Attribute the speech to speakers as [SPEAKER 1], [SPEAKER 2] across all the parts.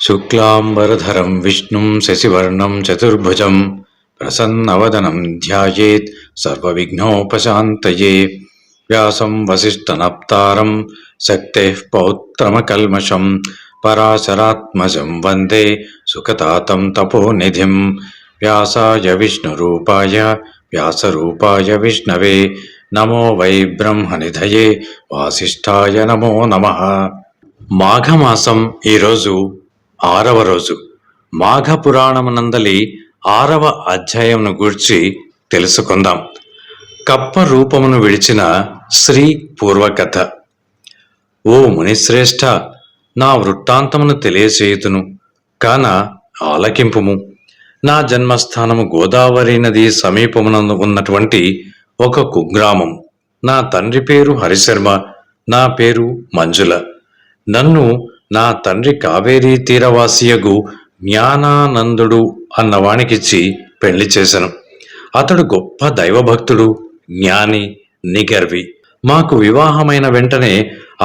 [SPEAKER 1] శుక్లాంబరధరం విష్ణుం శశివర్ణం చతుర్భుజం ప్రసన్నవదనం ధ్యాయేత్ సర్వవిఘ్నోపశాంతయే. వ్యాసం వసిష్ఠనప్తారం శక్తేః పౌత్రమకల్మషం పరాశరాత్మజం వందే సుఖతాతం తపోనిధిం. వ్యాసాయ విష్ణురూపాయ వ్యాసరూపాయ విష్ణవే నమో వై బ్రహ్మనిధయే వాసిష్ఠాయ నమో నమః. మాఘమాసం ఈరోజు 6వ రోజు. మాఘ పురాణమునందలి 6వ అధ్యాయమును గూర్చి తెలుసుకుందాం. కప్ప రూపమును విడిచిన శ్రీ పూర్వకథ. ఓ మునిశ్రేష్ఠ, నా వృత్తాంతమును తెలియచేయుతును, కాన ఆలకింపుము. నా జన్మస్థానము గోదావరి నది సమీపమునందు ఉన్నటువంటి ఒక కుగ్రామం. నా తండ్రి పేరు హరిశర్మ, నా పేరు మంజుల. నన్ను నా తండ్రి కావేరీ తీరవాసియగు జ్ఞానానందుడు అన్నవానికిచ్చి పెళ్లి చేశను. అతడు గొప్ప దైవభక్తుడు, జ్ఞాని, నిగర్వి. మాకు వివాహమైన వెంటనే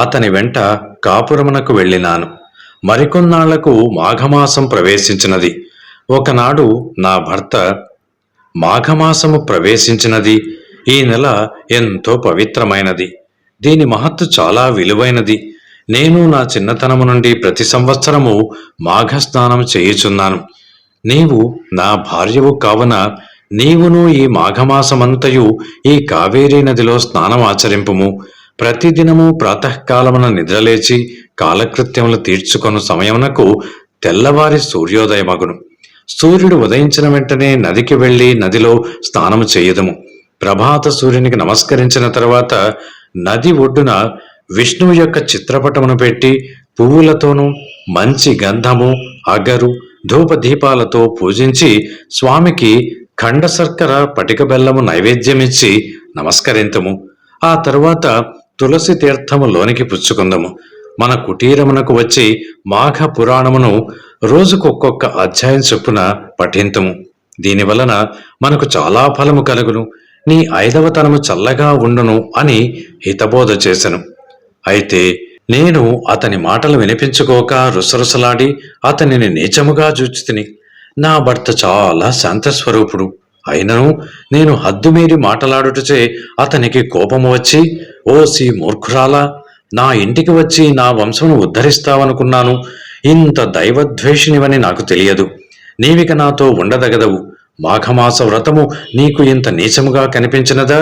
[SPEAKER 1] అతని వెంట కాపురమునకు వెళ్ళినాను. మరికొన్నాళ్లకు మాఘమాసం ప్రవేశించినది. ఒకనాడు నా భర్త, మాఘమాసము ప్రవేశించినది, ఈ నెల ఎంతో పవిత్రమైనది, దీని మహత్తు చాలా విలువైనది. నేను నా చిన్నతనము నుండి ప్రతి సంవత్సరము మాఘస్నానం చేయుచున్నాను. నీవు నా భార్యవు కావున నీవును ఈ మాఘమాసమంతయు ఈ కావేరీ నదిలో స్నానం ఆచరింపుము. ప్రతిదినము ప్రాతకాలమున నిద్రలేచి కాలకృత్యములు తీర్చుకొను సమయమునకు తెల్లవారి సూర్యోదయమగును. సూర్యుడు ఉదయించిన వెంటనే నదికి వెళ్లి నదిలో స్నానము చేయదము. ప్రభాత సూర్యునికి నమస్కరించిన తర్వాత నది ఒడ్డున విష్ణువు యొక్క చిత్రపటమును పెట్టి పువ్వులతోనూ మంచి గంధము, అగరు, ధూపదీపాలతో పూజించి స్వామికి ఖండశర్కర పటిక బెల్లము నైవేద్యమిచ్చి నమస్కరింతము. ఆ తరువాత తులసి తీర్థము లోనికి పుచ్చుకుందము. మన కుటీరమునకు వచ్చి మాఘ పురాణమును రోజుకొక్కొక్క అధ్యాయం చొప్పున పఠింతుము. దీనివలన మనకు చాలా ఫలము కలుగును, నీ 5వ తనము చల్లగా ఉండును అని హితబోధ చేసెను. అయితే నేను అతని మాటలు వినిపించుకోక రుసరుసలాడి అతనిని నీచముగా చూచితిని. నా భర్త చాలా శాంతస్వరూపుడు. అయినను నేను హద్దుమీరి మాటలాడుటచే అతనికి కోపము వచ్చి, ఓసి మూర్ఖురాలా, నా ఇంటికి వచ్చి నా వంశమును ఉద్ధరిస్తావనుకున్నాను. ఇంత దైవద్వేషినివని నాకు తెలియదు. నీవిక నాతో ఉండదగదవు. మాఘమాస వ్రతము నీకు ఇంత నీచముగా కనిపించినదా?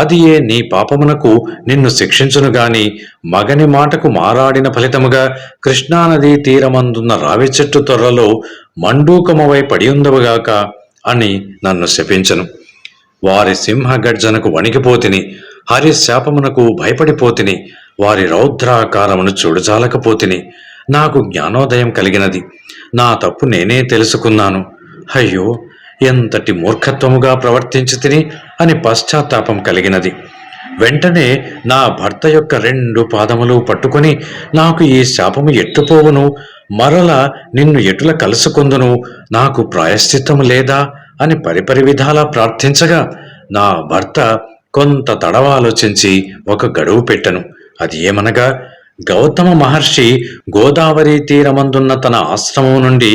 [SPEAKER 1] అది ఏ నీ పాపమునకు నిన్ను శిక్షించును గాని మగని మాటకు మారాడిన ఫలితముగా కృష్ణానదీ తీరమందున్న రావి చెట్టు తొర్రలో మండూకమవై పడియుందవుగాక అని నన్ను శపించను. వారి సింహగర్జనకు వణికిపోతిని, హరి శాపమునకు భయపడిపోతిని, వారి రౌద్రాకారమును చూడజాలకపోతిని. నాకు జ్ఞానోదయం కలిగినది. నా తప్పు నేనే తెలుసుకున్నాను. అయ్యో, ఎంతటి మూర్ఖత్వముగా ప్రవర్తించి తిని అని పశ్చాత్తాపం కలిగినది. వెంటనే నా భర్త యొక్క 2 పాదములు పట్టుకొని, నాకు ఈ శాపము ఎట్టుపోవును, మరల నిన్ను ఎటుల కలుసుకుందును, నాకు ప్రాయశ్చిత్తము లేదా అని పరిపరి విధాలా ప్రార్థించగా నా భర్త కొంత తడవాలోచించి ఒక గడువు పెట్టెను. అది ఏమనగా, గౌతమ మహర్షి గోదావరి తీరమందున్న తన ఆశ్రమం నుండి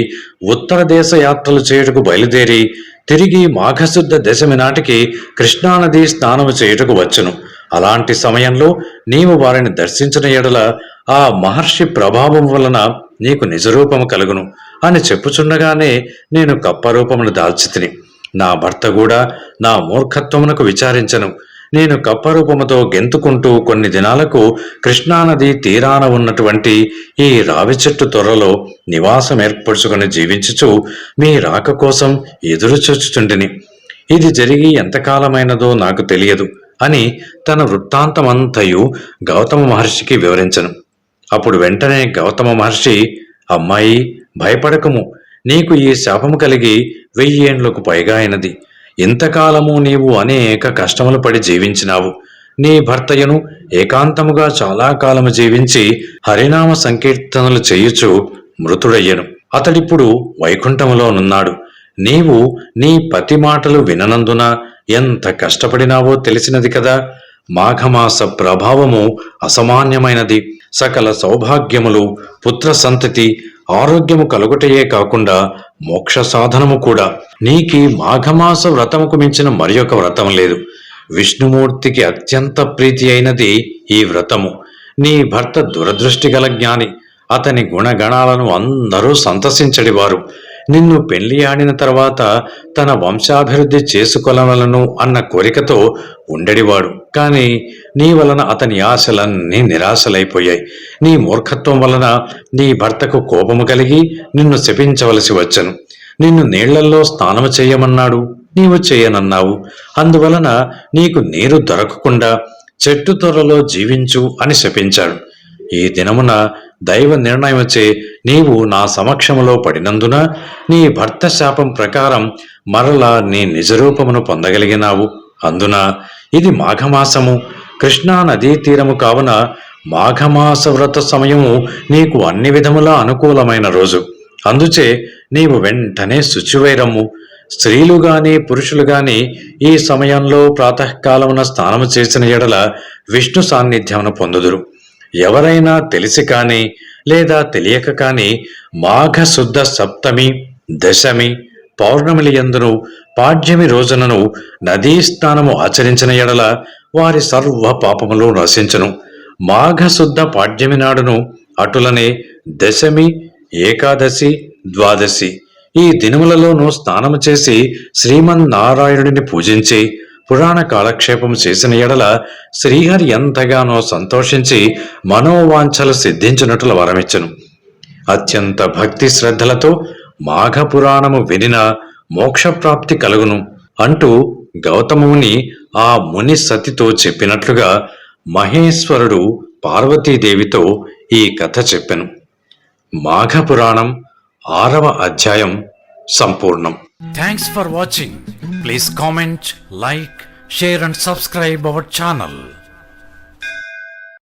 [SPEAKER 1] ఉత్తర దేశ యాత్రలు చేయుటకు బయలుదేరి తిరిగి మాఘశుద్ధ దశమి నాటికి కృష్ణానది స్నానము చేయుటకు వచ్చును. అలాంటి సమయంలో నీవు వారిని దర్శించిన ఎడల ఆ మహర్షి ప్రభావం వలన నీకు నిజరూపము కలుగును అని చెప్పుచుండగానే నేను కప్పరూపమును దాల్చితిని. నా భర్త కూడా నా మూర్ఖత్వమునకు విచారించను. నేను కప్పరూపముతో గెంతుకుంటూ కొన్ని దినాలకు కృష్ణానది తీరాన ఉన్నటువంటి ఈ రావి చెట్టు తొర్రలో నివాసం ఏర్పరచుకుని జీవించుచు మీ రాక కోసం ఎదురు చూచుచుంటిని. ఇది జరిగి ఎంతకాలమైనదో నాకు తెలియదు అని తన వృత్తాంతమంతయు గౌతమ మహర్షికి వివరించను. అప్పుడు వెంటనే గౌతమ మహర్షి, అమ్మాయి, భయపడకము. నీకు ఈ శాపము కలిగి 1000 ఏండ్లకు పైగా అయినది. ఇంతకాలము నీవు అనేక కష్టములు పడి జీవించినావు. నీ భర్తయ్యను ఏకాంతముగా చాలా కాలము జీవించి హరినామ సంకీర్తనలు చేయుచు మృతుడయ్యను. అతడిప్పుడు వైకుంఠములోనున్నాడు. నీవు నీ పతి మాటలు విననందున ఎంత కష్టపడినావో తెలిసినది కదా. మాఘమాస ప్రభావము అసామాన్యమైనది. సకల సౌభాగ్యములు, పుత్ర సంతతి, ఆరోగ్యము కలుగుటయే కాకుండా మోక్ష సాధనము కూడా. నీకి మాఘమాస వ్రతముకు మించిన మరి ఒక వ్రతం లేదు. విష్ణుమూర్తికి అత్యంత ప్రీతి అయినది ఈ వ్రతము. నీ భర్త దురదృష్టి గల జ్ఞాని. అతని గుణగణాలను అందరూ సంతసించడివారు. నిన్ను పెళ్లి ఆడిన తర్వాత తన వంశాభివృద్ధి చేసుకొనవలను అన్న కోరికతో ఉండడివాడు. కాని నీ వలన అతని ఆశలన్నీ నిరాశలైపోయాయి. నీ మూర్ఖత్వం వలన నీ భర్తకు కోపము కలిగి నిన్ను శపించవలసి వచ్చను. నిన్ను నీళ్లల్లో స్నానము చేయమన్నాడు, నీవు చేయనన్నావు. అందువలన నీకు నీరు దొరకకుండా చెట్టు తొర్రలో జీవించు అని శపించాడు. ఈ దినమున దైవ నిర్ణయముచే నీవు నా సమక్షములో పడినందున నీ భర్త శాపం ప్రకారం మరలా నీ నిజరూపమును పొందగలిగినావు. అందున ఇది మాఘమాసము, కృష్ణా నదీ తీరము కావున మాఘమాస వ్రత సమయము నీకు అన్ని విధములా అనుకూలమైన రోజు. అందుచే నీవు వెంటనే శుచివైరమ్ము. స్త్రీలు గాని పురుషులు గాని ఈ సమయంలో ప్రాతకాలమున స్నానము చేసిన ఎడల విష్ణు సాన్నిధ్యమును పొందుదురు. ఎవరైనా తెలిసి కాని లేదా తెలియక కాని మాఘశుద్ధ సప్తమి, దశమి, పౌర్ణమిలి యందును పాడ్యమి రోజునను నదీ స్నానము ఆచరించిన ఎడల వారి సర్వ పాపములు నశించును. మాఘశుద్ధ పాడ్యమి నాడును అటులనే దశమి, ఏకాదశి, ద్వాదశి ఈ దినములలోనూ స్నానము చేసి శ్రీమన్నారాయణుడిని పూజించి పురాణ కాలక్షేపం చేసిన ఎడల శ్రీహరి ఎంతగానో సంతోషించి మనోవాంఛలు సిద్ధించినట్లు వరమిచ్చును. అత్యంత భక్తి శ్రద్ధలతో మాఘ పురాణము వినిన మోక్షప్రాప్తి కలుగును అంటూ గౌతముని ఆ ముని సతితో చెప్పినట్లుగా మహేశ్వరుడు పార్వతీదేవితో ఈ కథ చెప్పెను. మాఘ పురాణం 6వ అధ్యాయం సంపూర్ణం. Thanks for watching. Please comment, like, share and subscribe our channel.